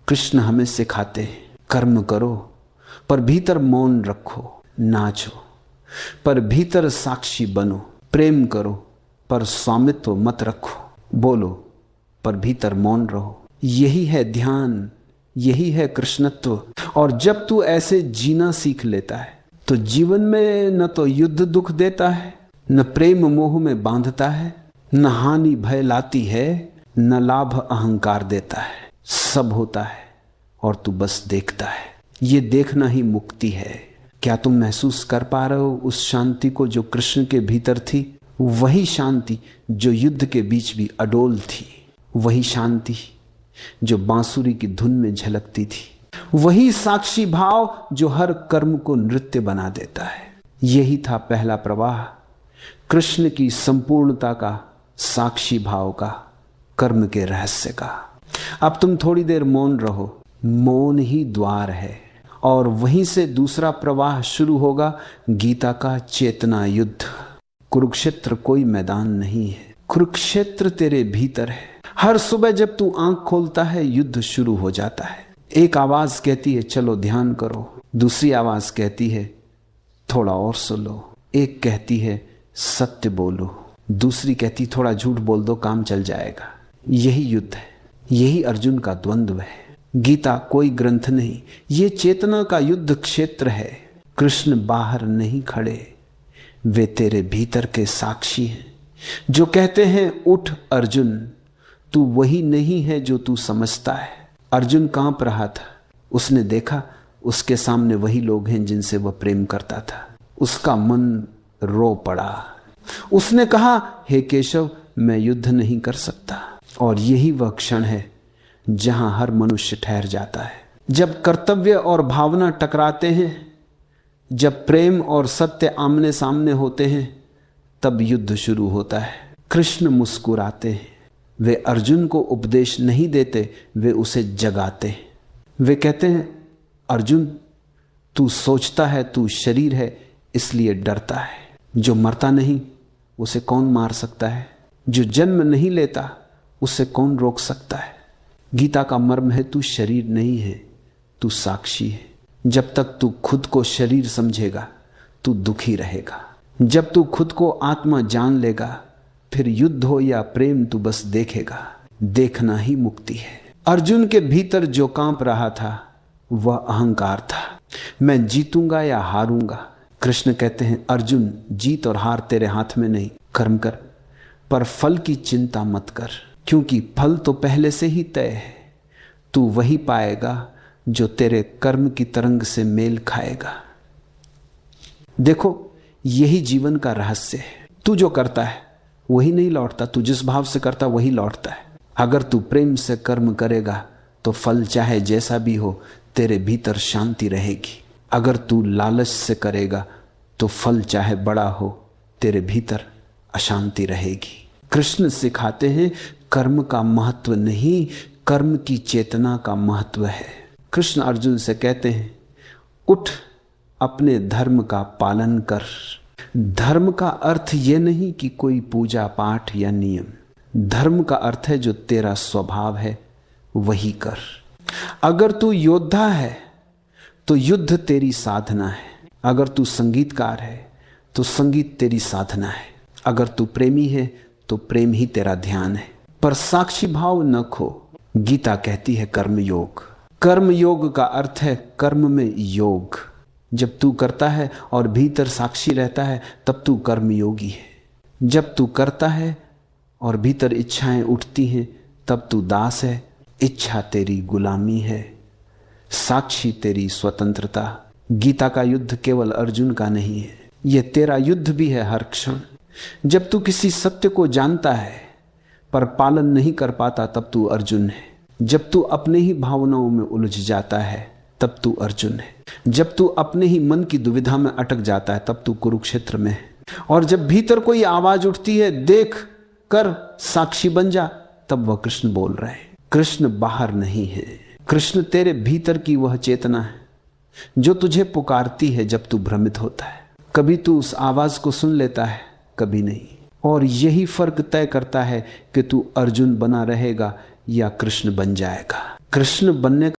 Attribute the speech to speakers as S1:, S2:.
S1: कृष्ण हमें सिखाते हैं, कर्म करो पर भीतर मौन रखो, नाचो पर भीतर साक्षी बनो, प्रेम करो पर स्वामित्व मत रखो, बोलो पर भीतर मौन रहो। यही है ध्यान, यही है कृष्णत्व। और जब तू ऐसे जीना सीख लेता है तो जीवन में न तो युद्ध दुख देता है, न प्रेम मोह में बांधता है, न हानि भय लाती है, न लाभ अहंकार देता है। सब होता है और तू बस देखता है। ये देखना ही मुक्ति है। क्या तुम महसूस कर पा रहे हो उस शांति को जो कृष्ण के भीतर थी? वही शांति जो युद्ध के बीच भी अडोल थी, वही शांति जो बांसुरी की धुन में झलकती थी, वही साक्षी भाव जो हर कर्म को नृत्य बना देता है। यही था पहला प्रवाह कृष्ण की संपूर्णता का, साक्षी भाव का, कर्म के रहस्य का। अब तुम थोड़ी देर मौन रहो। मौन ही द्वार है और वहीं से दूसरा प्रवाह शुरू होगा, गीता का चेतना युद्ध। कुरुक्षेत्र कोई मैदान नहीं है, कुरुक्षेत्र तेरे भीतर है। हर सुबह जब तू आंख खोलता है युद्ध शुरू हो जाता है। एक आवाज कहती है चलो ध्यान करो, दूसरी आवाज कहती है थोड़ा और सुनो, एक कहती है सत्य बोलो, दूसरी कहती थोड़ा झूठ बोल दो काम चल जाएगा। यही युद्ध है, यही अर्जुन का द्वंद्व है। गीता कोई ग्रंथ नहीं, ये चेतना का युद्ध क्षेत्र है। कृष्ण बाहर नहीं खड़े, वे तेरे भीतर के साक्षी हैं जो कहते हैं उठ अर्जुन, तू वही नहीं है जो तू समझता है। अर्जुन कांप रहा था, उसने देखा उसके सामने वही लोग हैं जिनसे वह प्रेम करता था। उसका मन रो पड़ा। उसने कहा हे केशव, मैं युद्ध नहीं कर सकता। और यही वह क्षण है जहां हर मनुष्य ठहर जाता है। जब कर्तव्य और भावना टकराते हैं, जब प्रेम और सत्य आमने सामने होते हैं, तब युद्ध शुरू होता है। कृष्ण मुस्कुराते हैं। वे अर्जुन को उपदेश नहीं देते, वे उसे जगाते हैं। वे कहते हैं अर्जुन, तू सोचता है तू शरीर है इसलिए डरता है। जो मरता नहीं उसे कौन मार सकता है? जो जन्म नहीं लेता उसे कौन रोक सकता है? गीता का मर्म है तू शरीर नहीं है, तू साक्षी है। जब तक तू खुद को शरीर समझेगा तू दुखी रहेगा। जब तू खुद को आत्मा जान लेगा, फिर युद्ध हो या प्रेम तू बस देखेगा। देखना ही मुक्ति है। अर्जुन के भीतर जो कांप रहा था वह अहंकार था। मैं जीतूंगा या हारूंगा। कृष्ण कहते हैं अर्जुन, जीत और हार तेरे हाथ में नहीं, कर्म कर पर फल की चिंता मत कर, क्योंकि फल तो पहले से ही तय है। तू वही पाएगा जो तेरे कर्म की तरंग से मेल खाएगा। देखो यही जीवन का रहस्य है। तू जो करता है वही नहीं लौटता, तू जिस भाव से करता वही लौटता है। अगर तू प्रेम से कर्म करेगा तो फल चाहे जैसा भी हो तेरे भीतर शांति रहेगी। अगर तू लालच से करेगा तो फल चाहे बड़ा हो तेरे भीतर अशांति रहेगी। कृष्ण सिखाते हैं कर्म का महत्व नहीं, कर्म की चेतना का महत्व है। कृष्ण अर्जुन से कहते हैं उठ, अपने धर्म का पालन कर। धर्म का अर्थ यह नहीं कि कोई पूजा पाठ या नियम। धर्म का अर्थ है जो तेरा स्वभाव है वही कर। अगर तू योद्धा है तो युद्ध तेरी साधना है। अगर तू संगीतकार है तो संगीत तेरी साधना है। अगर तू प्रेमी है तो प्रेम ही तेरा ध्यान है। पर साक्षी भाव न खो। गीता कहती है कर्म योग। कर्म योग का अर्थ है कर्म में योग। जब तू करता है और भीतर साक्षी रहता है तब तू कर्म योगी है। जब तू करता है और भीतर इच्छाएं उठती हैं तब तू दास है। इच्छा तेरी गुलामी है, साक्षी तेरी स्वतंत्रता। गीता का युद्ध केवल अर्जुन का नहीं है, यह तेरा युद्ध भी है हर क्षण। जब तू किसी सत्य को जानता है पर पालन नहीं कर पाता तब तू अर्जुन है। जब तू अपने ही भावनाओं में उलझ जाता है तब तू अर्जुन है। जब तू अपने ही मन की दुविधा में अटक जाता है तब तू कुरुक्षेत्र में है। और जब भीतर कोई आवाज उठती है देख कर साक्षी बन जा, तब वह कृष्ण बोल रहे हैं। कृष्ण बाहर नहीं है, कृष्ण तेरे भीतर की वह चेतना है जो तुझे पुकारती है जब तू भ्रमित होता है। कभी तू उस आवाज को सुन लेता है, कभी नहीं। और यही फर्क तय करता है कि तू अर्जुन बना रहेगा या कृष्ण बन जाएगा। कृष्ण बनने